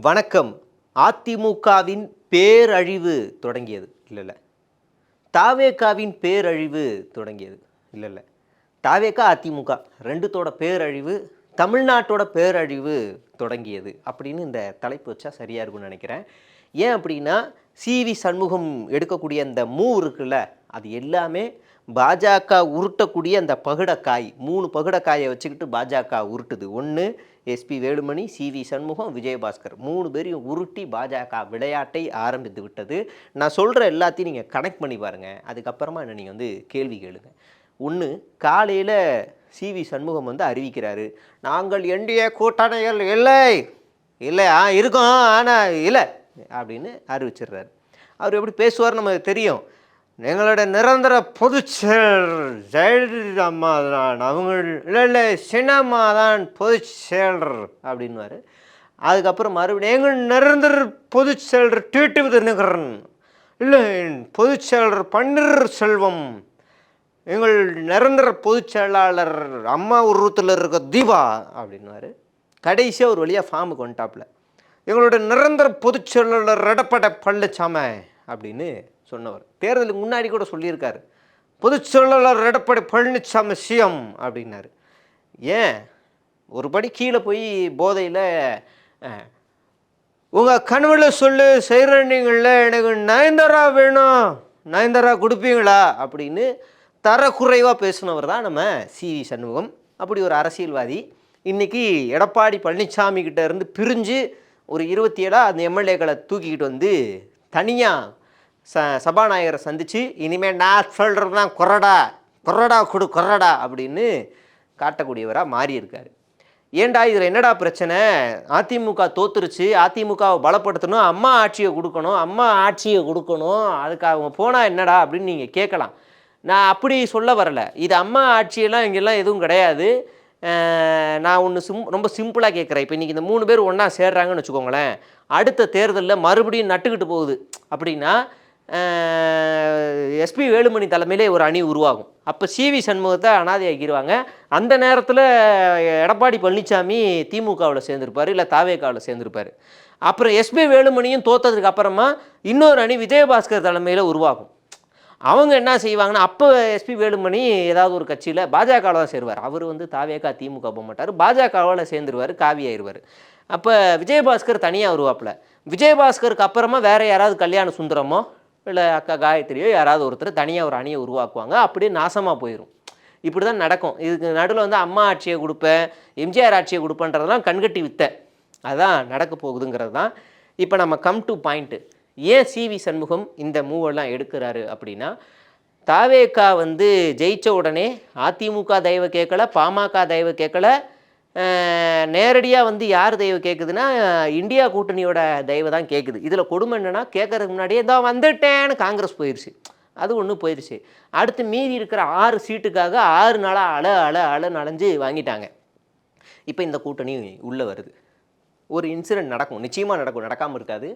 வணக்கம். அதிமுகவின் பேரழிவு தொடங்கியது. இல்ல. தாவேகாவின் பேரழிவு தொடங்கியது. இல்ல. தாவேகா, அதிமுக 2தோட பேரழிவு, தமிழ்நாட்டோட பேரழிவு தொடங்கியது அப்படின்னு இந்த தலைப்பு வச்சா சரியா இருக்கும்னு நினைக்கிறேன். ஏன் அப்படின்னா, சி.வி. சண்முகம் எடுக்கக்கூடிய அந்த மூவ் இருக்குல்ல, அது எல்லாமே பாஜக உருட்டக்கூடிய அந்த பகடக்காய் 3 பகடக்காயை வச்சுக்கிட்டு பாஜக உருட்டுது. ஒன்று எஸ்பி வேலுமணி, சி.வி. சண்முகம், விஜயபாஸ்கர் 3 பேரையும் உருட்டி பாஜக விளையாட்டை ஆரம்பித்து விட்டது. நான் சொல்கிற எல்லாத்தையும் நீங்கள் கனெக்ட் பண்ணி பாருங்கள். அதுக்கப்புறமா என்ன நீங்கள் கேள்வி கேளுங்க. ஒன்று, காலையில் சி.வி. சண்முகம் அறிவிக்கிறாரு, நாங்கள் என்டிஏ கூட்டணிகள் இல்லை இல்லை இருக்கோம் ஆனால் இல்லை அப்படின்னு அறிவிச்சிடுறாரு. அவர் எப்படி பேசுவார் நமக்கு தெரியும். எங்களோட நிரந்தர பொதுச்செயலர் ஜெயலலிதா அம்மா தான், அவங்க இல்லை சின்னம்மா தான் பொதுச்செயலர் அப்படின்வார். அதுக்கப்புறம் மறுபடியும் எங்கள் நிரந்தர பொதுச்செயலர் டிடிவி தினகரன், இல்லை பொதுச்செயலர் பன்னீர்செல்வம், எங்கள் நிரந்தர பொதுச்செயலாளர் அம்மா உருவத்தில் இருக்க தீபா அப்படின்வார். கடைசியாக ஒரு வழியாக ஃபார்முக்கு வந்துட்டாப்புல, எங்களோட நிரந்தர பொதுச்செயலாளர் எடப்பாடி பழனிசாமி அப்படின்னு சொன்னவர். தேர்தலுக்கு முன்னாடி கூட சொல்லியிருக்காரு, பொதுச்செயலாளர் எடப்பாடி பழனிசாமி சிஎம் அப்படின்னாரு. ஏன் ஒரு படி கீழே போய் போதையில் உங்கள் கனவில் சொல்லு செய்கிறீங்கள, எனக்கு நயன்தாரா வேணும், நயன்தாரா கொடுப்பீங்களா அப்படின்னு தரக்குறைவாக பேசினவர் தான் நம்ம சி.வி. சண்முகம். அப்படி ஒரு அரசியல்வாதி இன்றைக்கி எடப்பாடி பழனிசாமி கிட்ட இருந்து பிரிஞ்சு ஒரு 27 அந்த எம்எல்ஏக்களை தூக்கிக்கிட்டு தனியாக சபாநாயகரை சந்தித்து, இனிமேல் நான் சொல்கிறது தான் கொறடா கொறடா அப்படின்னு காட்டக்கூடியவராக மாறியிருக்காரு. ஏண்டா இதில் என்னடா பிரச்சனை? அதிமுக தோத்துருச்சு, அதிமுகவை பலப்படுத்தணும், அம்மா ஆட்சியை கொடுக்கணும், அதுக்கு அவங்க போனால் என்னடா அப்படின்னு நீங்கள் கேட்கலாம். நான் அப்படி சொல்ல வரலை. இது அம்மா ஆட்சியெல்லாம் இங்கெல்லாம் எதுவும் கிடையாது. நான் ஒன்று ரொம்ப சிம்பிளாக கேட்குறேன். இப்போ இன்றைக்கி இந்த 3 பேர் ஒன்றா சேர்றாங்கன்னு வச்சுக்கோங்களேன், அடுத்த தேர்தலில் மறுபடியும் நட்டுக்கிட்டு போகுது அப்படின்னா எஸ்பி வேலுமணி தலைமையிலே ஒரு அணி உருவாகும். அப்போ சி.வி. சண்முகத்தை அனாதையாக்கிடுவாங்க. அந்த நேரத்தில் எடப்பாடி பழனிசாமி திமுகவில் சேர்ந்துருப்பார், இல்லை தாவேகாவில் சேர்ந்துருப்பார். அப்புறம் எஸ்பி வேலுமணியும் தோற்றதுக்கு அப்புறமா இன்னொரு அணி விஜயபாஸ்கர் தலைமையில் உருவாகும். அவங்க என்ன செய்வாங்கன்னா, அப்போ எஸ்பி வேலுமணி ஏதாவது ஒரு கட்சியில் பாஜகவில் தான் சேருவார். அவர் தாவேகா திமுக போக மாட்டார், பாஜகவில் சேர்ந்துருவார், காவியாயிருவார். அப்போ விஜயபாஸ்கர் தனியாக வருவாப்பில். விஜயபாஸ்கருக்கு அப்புறமா வேறு யாராவது கல்யாண சுந்தரமோ இல்லை அக்கா காயத்ரியோ யாராவது ஒருத்தர் தனியாக ஒரு அணியை உருவாக்குவாங்க. அப்படியே நாசமாக போயிடும். இப்படி தான் நடக்கும். இதுக்கு நடுவில் அம்மா ஆட்சியை கொடுப்பேன், எம்ஜிஆர் ஆட்சியை கொடுப்பேன்றதெல்லாம் கண்கட்டி வித்தை. அதுதான் நடக்க போகுதுங்கிறது தான். இப்போ நம்ம கம் டு பாயிண்ட்டு. ஏன் சி.வி. சண்முகம் இந்த மூவெல்லாம் எடுக்கிறாரு அப்படின்னா, தாவேகா ஜெயித்த உடனே அதிமுக தயவு கேட்கல, பாமக தயவு கேட்கல, நேரடியாக யார் தயவு கேட்குதுன்னா இந்தியா கூட்டணியோட தயவு தான் கேட்குது. இதில் கொடுமை என்னென்னா, கேட்கறதுக்கு முன்னாடியே தான் வந்துட்டேன்னு காங்கிரஸ் போயிடுச்சு. அது ஒன்று போயிடுச்சு. அடுத்து மீதி இருக்கிற 6 சீட்டுக்காக 6 நாளாக அலைஞ்சு வாங்கிட்டாங்க. இப்போ இந்த கூட்டணி உள்ளே வருது. ஒரு இன்சிடென்ட் நடக்கும், நிச்சயமாக நடக்கும், நடக்காமல் இருக்காது.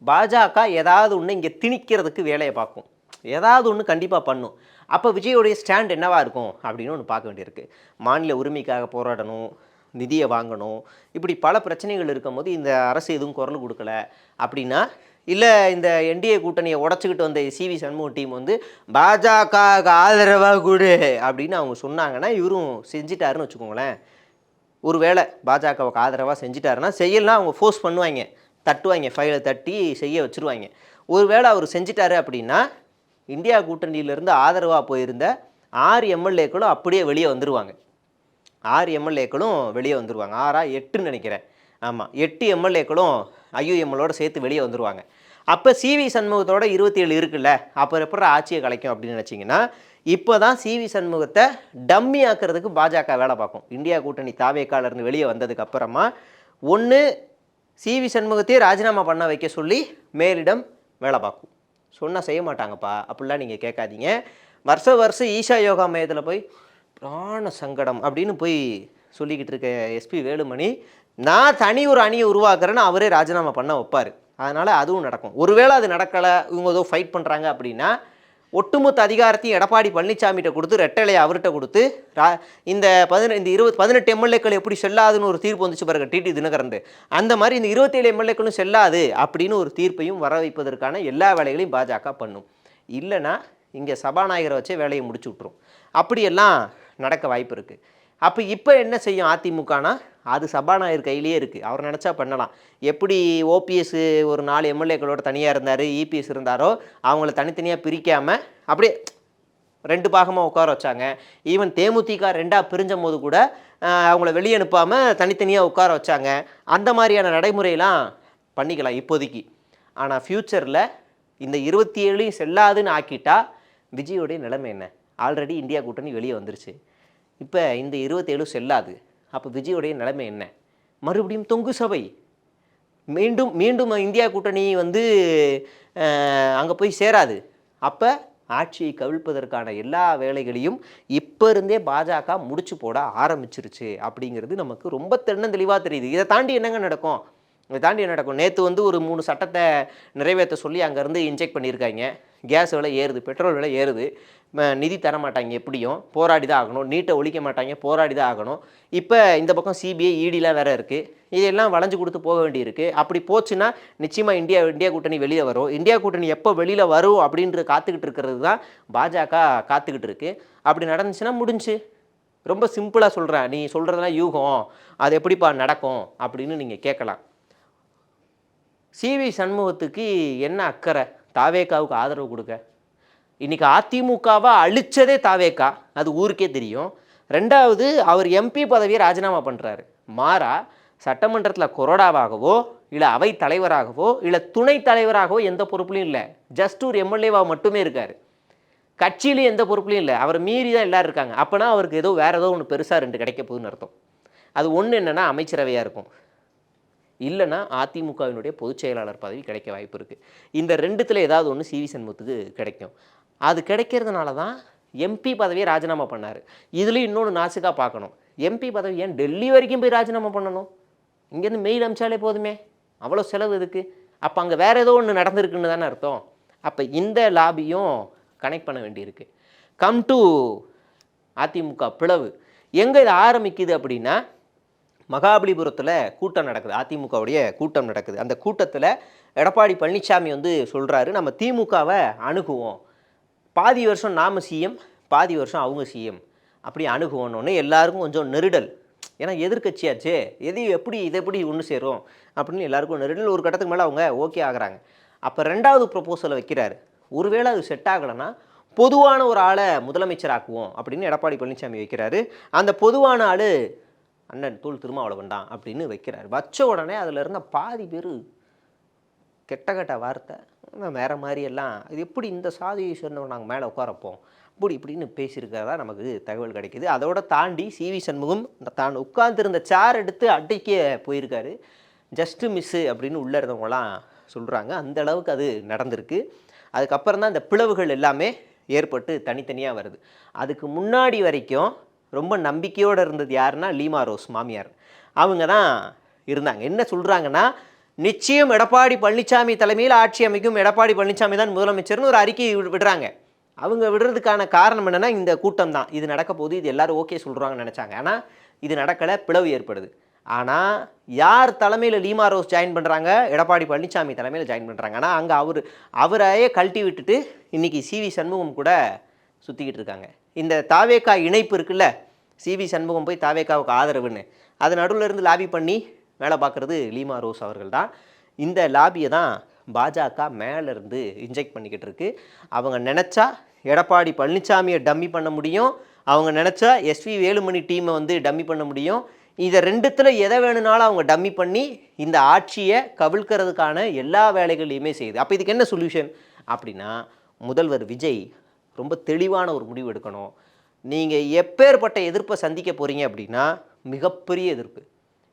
பாஜக ஏதாவது ஒன்று இங்கே திணிக்கிறதுக்கு வேலையை பார்க்கும், ஏதாவது ஒன்று கண்டிப்பாக பண்ணும். அப்போ விஜயோடைய ஸ்டாண்ட் என்னவாக இருக்கும் அப்படின்னு ஒன்று பார்க்க வேண்டியிருக்கு. மாநில உரிமைக்காக போராடணும், நிதியை வாங்கணும், இப்படி பல பிரச்சனைகள் இருக்கும்போது இந்த அரசு எதுவும் குரல் கொடுக்கல அப்படின்னா, இல்லை இந்த என்டிஏ கூட்டணியை உடச்சிக்கிட்டு வந்த சி.வி. சண்முக டீம் பாஜக ஆதரவாக கொடு அப்படின்னு அவங்க சொன்னாங்கன்னா, இவரும் செஞ்சிட்டாருன்னு வச்சுக்கோங்களேன். ஒரு வேளை பாஜகவுக்கு ஆதரவாக செஞ்சிட்டாருன்னா, செய்யலாம் அவங்க ஃபோர்ஸ் பண்ணுவாங்க, தட்டுவாங்க, ஃபைலை தட்டி செய்ய வச்சுருவாங்க. ஒரு வேளை அவர் செஞ்சிட்டாரு அப்படின்னா, இந்தியா கூட்டணியிலேருந்து ஆதரவாக போயிருந்த 6 எம்எல்ஏக்களும் அப்படியே வெளியே வந்துடுவாங்க. 6 எம்எல்ஏக்களும் வெளியே வந்துடுவாங்க. 6ஆ 8ன்னு நினைக்கிறேன். ஆமாம், 8 எம்எல்ஏக்களும் ஐயுஎம்எல்லோடு சேர்த்து வெளியே வந்துடுவாங்க. அப்போ சி.வி. சண்முகத்தோட 27 இருக்குல்ல, அப்புறம் எப்படி ஆட்சியை கலைக்கும் அப்படின்னு நினச்சிங்கன்னா, இப்போ தான் சி.வி. சண்முகத்தை டம்மி ஆக்கிறதுக்கு பாஜக வேலை பார்க்கும். இந்தியா கூட்டணி தாவேகாலேருந்து வெளியே வந்ததுக்கு அப்புறமா ஒன்று சி.வி. சண்முகத்தையே ராஜினாமா பண்ண வைக்க சொல்லி மேலிடம் வேலை பார்க்கும். சொன்னால் செய்ய மாட்டாங்கப்பா அப்படிலாம் நீங்கள் கேட்காதீங்க. வருஷம் ஈஷா யோகா மையத்தில் போய் பிராண சங்கடம் அப்படின்னு போய் சொல்லிக்கிட்டு இருக்க எஸ்பி வேலுமணி, நான் தனி ஒரு அணியை உருவாக்குறேன்னு அவரே ராஜினாமா பண்ண வைப்பார். அதனால் அதுவும் நடக்கும். ஒருவேளை அது நடக்கலை, இவங்க ஏதோ ஃபைட் பண்ணுறாங்க அப்படின்னா, ஒட்டுமொத்த அதிகாரத்தையும் எடப்பாடி பழனிசாமிகிட்ட கொடுத்து ரெட்டலையை அவர்கிட்ட கொடுத்து இந்த 18 எம்எல்ஏக்கள் எப்படி செல்லாதுன்னு ஒரு தீர்ப்பு வந்துச்சு பாருங்க டிடி தினகரன். அந்த மாதிரி இந்த 27 எம்எல்ஏக்களும் செல்லாது அப்படின்னு ஒரு தீர்ப்பையும் வர வைப்பதற்கான எல்லா வேலைகளையும் பாஜக பண்ணும். இல்லைன்னா இங்கே சபாநாயகரை வச்சே வேலையை முடிச்சு விட்ரும். அப்படியெல்லாம் நடக்க வாய்ப்பு இருக்குது. அப்போ இப்போ என்ன செய்யும் அதிமுகனா, அது சபாநாயகர் கையிலேயே இருக்குது. அவர் நினச்சா பண்ணலாம். எப்படி ஓபிஎஸ் ஒரு 4 எம்எல்ஏக்களோட தனியாக இருந்தார், இபிஎஸ் இருந்தாரோ அவங்கள தனித்தனியாக பிரிக்காமல் அப்படியே 2 பாகமாக உட்கார வச்சாங்க. ஈவன் தேமுதிக 2ஆக பிரிஞ்ச போது கூட அவங்கள வெளியே அனுப்பாமல் தனித்தனியாக உட்கார வச்சாங்க. அந்த மாதிரியான நடைமுறையெல்லாம் பண்ணிக்கலாம் இப்போதைக்கு. ஆனால் ஃப்யூச்சரில் இந்த 27 செல்லாதுன்னு ஆக்கிட்டா விஜயோடைய நிலைமை என்ன? ஆல்ரெடி இந்தியா கூட்டணி வெளியே வந்துருச்சு. இப்போ இந்த 27 செல்லாது. அப்போ விஜயோடைய நிலைமை என்ன? மறுபடியும் தொங்கு சபை. மீண்டும் இந்தியா கூட்டணி அங்கே போய் சேராது. அப்போ ஆட்சியை கவிழ்ப்பதற்கான எல்லா வேலைகளையும் இப்போ இருந்தே பாஜக முடிச்சு போட ஆரம்பிச்சிருச்சு அப்படிங்கிறது நமக்கு ரொம்ப தெளிவாக தெரியுது. இதை தாண்டி என்னங்க நடக்கும்? நேற்று ஒரு 3 சட்டத்தை நிறைவேற்ற சொல்லி அங்கேருந்து இன்ஜெக்ட் பண்ணியிருக்காங்க. கேஸ் விலை ஏறுது, பெட்ரோல் விலை ஏறுது, நிதி தர மாட்டாங்க, எப்படியும் போராடி தான் ஆகணும். நீட்டை ஒழிக்க மாட்டாங்க, போராடி தான் ஆகணும். இப்போ இந்த பக்கம் சிபிஐ இடிலாம் வேறு இருக்குது. இதெல்லாம் வளைஞ்சு கொடுத்து போக வேண்டியிருக்கு. அப்படி போச்சுன்னா நிச்சயமாக இந்தியா கூட்டணி வெளியே வரும். இந்தியா கூட்டணி எப்போ வெளியில் வரும் அப்படின்ற காத்துக்கிட்டு இருக்கிறது தான் பாஜக காத்துக்கிட்டு இருக்கு. அப்படி நடந்துச்சுன்னா முடிஞ்சு. ரொம்ப சிம்பிளாக சொல்கிறேன், நீ சொல்கிறதெல்லாம் யூகம், அது எப்படிப்பா நடக்கும் அப்படின்னு நீங்கள் கேட்கலாம். சிவி சண்முகத்துக்கு என்ன அக்கறை தாவேக்காவுக்கு ஆதரவு கொடுக்க? இன்றைக்கி அதிமுகவை அழிச்சதே தாவேக்கா, அது ஊருக்கே தெரியும். 2வது அவர் எம்பி பதவியை ராஜினாமா பண்ணுறாரு. மாறா சட்டமன்றத்தில் கொறடாவாகவோ இல்லை அவை தலைவராகவோ இல்லை துணைத் தலைவராகவோ எந்த பொறுப்புலையும் இல்லை. ஜஸ்ட் ஒரு எம்எல்ஏவாக மட்டுமே இருக்கார். கட்சியிலையும் எந்த பொறுப்புலையும் இல்லை. அவரை மீறி தான் எல்லோரும் இருக்காங்க. அப்போனா அவருக்கு வேறு ஏதோ ஒன்று பெருசாக 2 கிடைக்க போகுதுன்னு அர்த்தம். அது ஒன்று என்னென்னா அமைச்சரவையாக இருக்கும், இல்லைனா அதிமுகவினுடைய பொதுச் செயலாளர் பதவி கிடைக்க வாய்ப்பு இருக்குது. இந்த 2த்தில் ஏதாவது ஒன்று சிவி சண்முகத்துக்கு கிடைக்கும். அது கிடைக்கிறதுனால தான் எம்பி பதவியை ராஜினாமா பண்ணார். இதுலேயும் இன்னொன்று நாசுக்காக பார்க்கணும். எம்பி பதவி ஏன் டெல்லி வரைக்கும் போய் ராஜினாமா பண்ணணும்? இங்கேருந்து மெயில் அமிச்சாலே போதுமே, அவ்வளோ செலவு இருக்குது. அப்போ அங்கே வேறு ஏதோ ஒன்று நடந்திருக்குன்னு தானே அர்த்தம். அப்போ இந்த லாபியும் கனெக்ட் பண்ண வேண்டியிருக்கு. கம் டு அதிமுக பிளவு எங்கே இது ஆரம்பிக்குது அப்படின்னா, மகாபலிபுரத்தில் கூட்டம் நடக்குது, அதிமுகவுடைய கூட்டம் நடக்குது. அந்த கூட்டத்தில் எடப்பாடி பழனிசாமி சொல்கிறாரு, நம்ம திமுகவை அணுகுவோம், பாதி வருஷம் நாம் சிஎம், பாதி வருஷம் அவங்க சிஎம், அப்படி அணுகுவோன்னு எல்லாருக்கும் கொஞ்சம் நெருடல். ஏன்னா எதிர்கட்சியாச்சே, இதை எப்படி ஒன்று சேரும் அப்படின்னு எல்லாருக்கும் நெருடல். ஒரு கட்டத்துக்கு மேலே அவங்க ஓகே ஆகுறாங்க. அப்போ 2வது ப்ரொபோசலை வைக்கிறாரு. ஒருவேளை அது செட் ஆகலைன்னா பொதுவான ஒரு ஆளை முதலமைச்சராக்குவோம் அப்படின்னு எடப்பாடி பழனிசாமி வைக்கிறாரு. அந்த பொதுவான ஆள் அண்ணன் தூள் திருமாவளவன் தான் அப்படின்னு வைக்கிறார். வச்ச உடனே அதில் இருந்த பாதி பேர் கெட்ட வார்த்தை, வேறு மாதிரியெல்லாம், இது எப்படி இந்த சாதியை சேர்ந்தவங்க நாங்கள் மேலே உட்காரப்போம் இப்படின்னு பேசியிருக்கிறதா நமக்கு தகவல் கிடைக்கிது. அதோட தாண்டி சிவி சண்முகம் தான் உட்கார்ந்துருந்த சேர் எடுத்து அடிக்க போயிருக்காரு. ஜஸ்ட்டு மிஸ்ஸு அப்படின்னு உள்ளே இருந்தவங்களாம் சொல்கிறாங்க. அந்த அளவுக்கு அது நடந்திருக்கு. அதுக்கப்புறம் தான் இந்த பிளவுகள் எல்லாமே ஏற்பட்டு தனித்தனியாக வருது. அதுக்கு முன்னாடி வரைக்கும் ரொம்ப நம்பிக்கையோடு இருந்தது யாருன்னா லீமா ரோஸ் மாமியார். அவங்க தான் இருந்தாங்க. என்ன சொல்கிறாங்கன்னா, நிச்சயம் எடப்பாடி பழனிசாமி தலைமையில் ஆட்சி அமைக்கும், எடப்பாடி பழனிசாமி தான் முதலமைச்சர்னு ஒரு அறிக்கை விடுறாங்க. அவங்க விடுறதுக்கான காரணம் என்னென்னா இந்த கூட்டம் தான். இது நடக்க போது, இது எல்லோரும் ஓகே சொல்கிறாங்கன்னு நினச்சாங்க. ஆனால் இது நடக்கலை, பிளவு ஏற்படுது. ஆனால் யார் தலைமையில் லீமா ரோஸ் ஜாயின் பண்ணுறாங்க? எடப்பாடி பழனிசாமி தலைமையில் ஜாயின் பண்ணுறாங்க. ஆனால் அங்கே அவரையே கழட்டி விட்டுட்டு இன்றைக்கி சிவி சண்முகம் கூட சுற்றிக்கிட்டு இருக்காங்க. இந்த தாவேக்கா இணைப்பு இருக்குல்ல, சிவி சண்முகம் போய் தாவேக்காவுக்கு ஆதரவுன்னு, அது நடுவில் இருந்து லாபி பண்ணி வேலை பார்க்குறது லீமா ரோஸ் அவர்கள் தான். இந்த லாபியை தான் பாஜக மேலேருந்து இன்ஜெக்ட் பண்ணிக்கிட்டு இருக்கு. அவங்க நினச்சா எடப்பாடி பழனிசாமியை டம்மி பண்ண முடியும், அவங்க நினச்சா எஸ்வி வேலுமணி டீமை டம்மி பண்ண முடியும். இதை 2த்தில் எதை வேணுனாலும் அவங்க டம்மி பண்ணி இந்த ஆட்சியை கவிழ்க்கிறதுக்கான எல்லா வேலைகளையுமே செய்யுது. அப்போ இதுக்கு என்ன சொல்யூஷன் அப்படின்னா, முதல்வர் விஜய் ரொம்ப தெளிவான ஒரு முடிவு எடுக்கணும். நீங்கள் எப்பேற்பட்ட எதிர்ப்பை சந்திக்க போகிறீங்க அப்படின்னா, மிகப்பெரிய எதிர்ப்பு.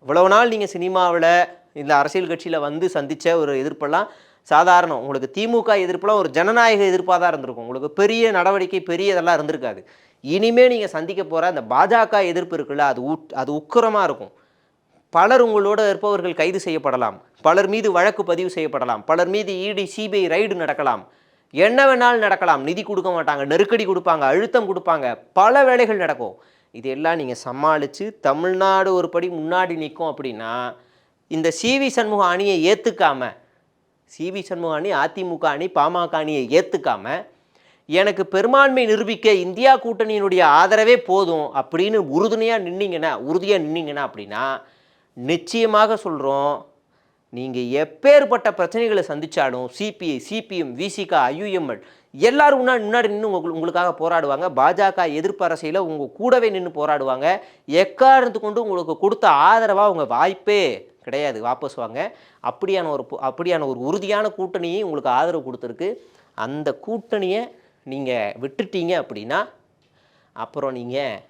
இவ்வளவு நாள் நீங்கள் சினிமாவில் இந்த அரசியல் கட்சியில் சந்தித்த ஒரு எதிர்ப்பெல்லாம் சாதாரணம். உங்களுக்கு திமுக எதிர்ப்பெல்லாம் ஒரு ஜனநாயக எதிர்ப்பாக தான் இருந்திருக்கும். உங்களுக்கு பெரிய நடவடிக்கை, பெரிய இதெல்லாம் இருந்திருக்காது. இனிமேல் நீங்கள் சந்திக்க போகிற அந்த பாஜக எதிர்ப்பு இருக்குல்ல, அது உக்கிரமாக இருக்கும். பலர் உங்களோட இருப்பவர்கள் கைது செய்யப்படலாம், பலர் மீது வழக்கு பதிவு செய்யப்படலாம், பலர் மீது இடி சிபிஐ ரைடு நடக்கலாம். என்ன வேணாலும் நடக்கலாம். நிதி கொடுக்க மாட்டாங்க, நெருக்கடி கொடுப்பாங்க, அழுத்தம் கொடுப்பாங்க, பல வேலைகள் நடக்கும். இதெல்லாம் நீங்கள் சமாளித்து தமிழ்நாடு ஒரு படி முன்னாடி நிற்கும் அப்படின்னா, இந்த சிவி சண்முகம் அணியை ஏற்றுக்காம, சிவி சண்முகம் அணி, அதிமுக அணி, பாமக அணியை ஏற்றுக்காம, எனக்கு பெரும்பான்மை நிரூபிக்க இந்தியா கூட்டணியினுடைய ஆதரவே போதும் அப்படின்னு உறுதியாக நின்னீங்கன்னா அப்படின்னா, நிச்சயமாக சொல்கிறோம், நீங்கள் எப்பேற்பட்ட பிரச்சனைகளை சந்தித்தாலும் சிபிஐ, சிபிஎம், விசிக, ஐயுஎம்எல் எல்லாரும் முன்னாடி நின்று உங்களுக்காக போராடுவாங்க. பாஜக எதிர்ப்பு அரசியல உங்கள் கூடவே நின்று போராடுவாங்க. எக்காரணத்து கொண்டு உங்களுக்கு கொடுத்த ஆதரவாக உங்கள் வாய்ப்பே கிடையாது, வாபஸ் வாங்க. அப்படியான ஒரு உறுதியான கூட்டணியை உங்களுக்கு ஆதரவு கொடுத்துருக்கு. அந்த கூட்டணியை நீங்கள் விட்டுட்டீங்க அப்படின்னா அப்புறம் நீங்கள்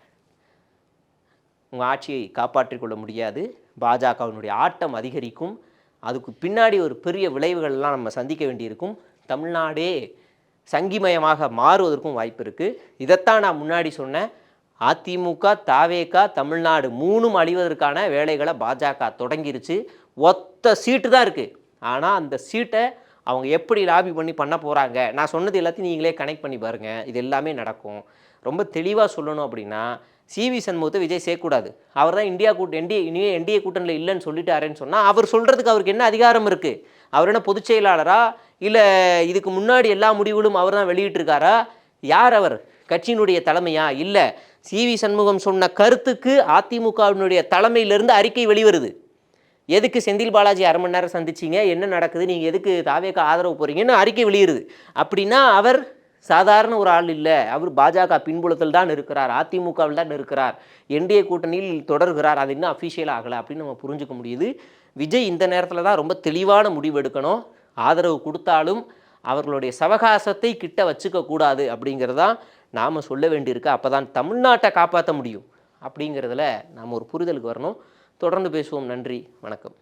உங்கள் ஆட்சியை காப்பாற்றிக் கொள்ள முடியாது. பாஜகவினுடைய ஆட்டம் அதிகரிக்கும். அதுக்கு பின்னாடி ஒரு பெரிய விளைவுகள்லாம் நம்ம சந்திக்க வேண்டியிருக்கும். தமிழ்நாடே சங்கிமயமாக மாறுவதற்கும் வாய்ப்பு இருக்குது. இதைத்தான் நான் முன்னாடி சொன்னேன். அதிமுக, தாவேகா, தமிழ்நாடு மூணும் அழிவதற்கான வேலைகளை பாஜக தொடங்கிருச்சு. ஒத்த சீட்டு தான் இருக்குது. ஆனால் அந்த சீட்டை அவங்க எப்படி லாபி பண்ண போகிறாங்க, நான் சொன்னது எல்லாத்தையும் நீங்களே கனெக்ட் பண்ணி பாருங்கள். இது எல்லாமே நடக்கும். ரொம்ப தெளிவாக சொல்லணும் அப்படின்னா, சிவி சண்முகத்தை விஜய் சேர்க்கக்கூடாது. அவர் தான் என்டிஏ கூட்டணியில் இல்லைன்னு சொல்லிட்டாருன்னு சொன்னால், அவர் சொல்கிறதுக்கு அவருக்கு என்ன அதிகாரம் இருக்குது? அவர் என்ன பொதுச் செயலாளரா, இல்லை இதுக்கு முன்னாடி எல்லா முடிவுகளும் அவர் தான் வெளியிட்டிருக்காரா? யார் அவர்? கட்சியினுடைய தலைமையா? இல்லை, சிவி சண்முகம் சொன்ன கருத்துக்கு அதிமுகவினுடைய தலைமையிலிருந்து அறிக்கை வெளிவருது. எதுக்கு செந்தில் பாலாஜி 1/2 மணி நேரம் சந்திச்சிங்க, என்ன நடக்குது, நீங்கள் எதுக்கு தாவேக்கு ஆதரவு போகிறீங்கன்னு அறிக்கை வெளியிடுது. அப்படின்னா அவர் சாதாரண ஒரு ஆள் இல்லை, அவர் பாஜக பின்புலத்தில் தான் இருக்கிறார், அதிமுகவில் தான் இருக்கிறார், என்டிஏ கூட்டணியில் தொடர்கிறார். அது இன்னும் அஃபிஷியல் ஆகலை அப்படின்னு நம்ம புரிஞ்சுக்க முடியுது. விஜய் இந்த நேரத்தில் தான் ரொம்ப தெளிவான முடிவு எடுக்கணும். ஆதரவு கொடுத்தாலும் அவர்களுடைய சவகாசத்தை கிட்ட வச்சுக்க கூடாது அப்படிங்கிறதான் நாம் சொல்ல வேண்டியிருக்கு. அப்போ தான் தமிழ்நாட்டை காப்பாற்ற முடியும் அப்படிங்கிறதுல நாம் ஒரு புரிதலுக்கு வரணும். தொடர்ந்து பேசுவோம். நன்றி, வணக்கம்.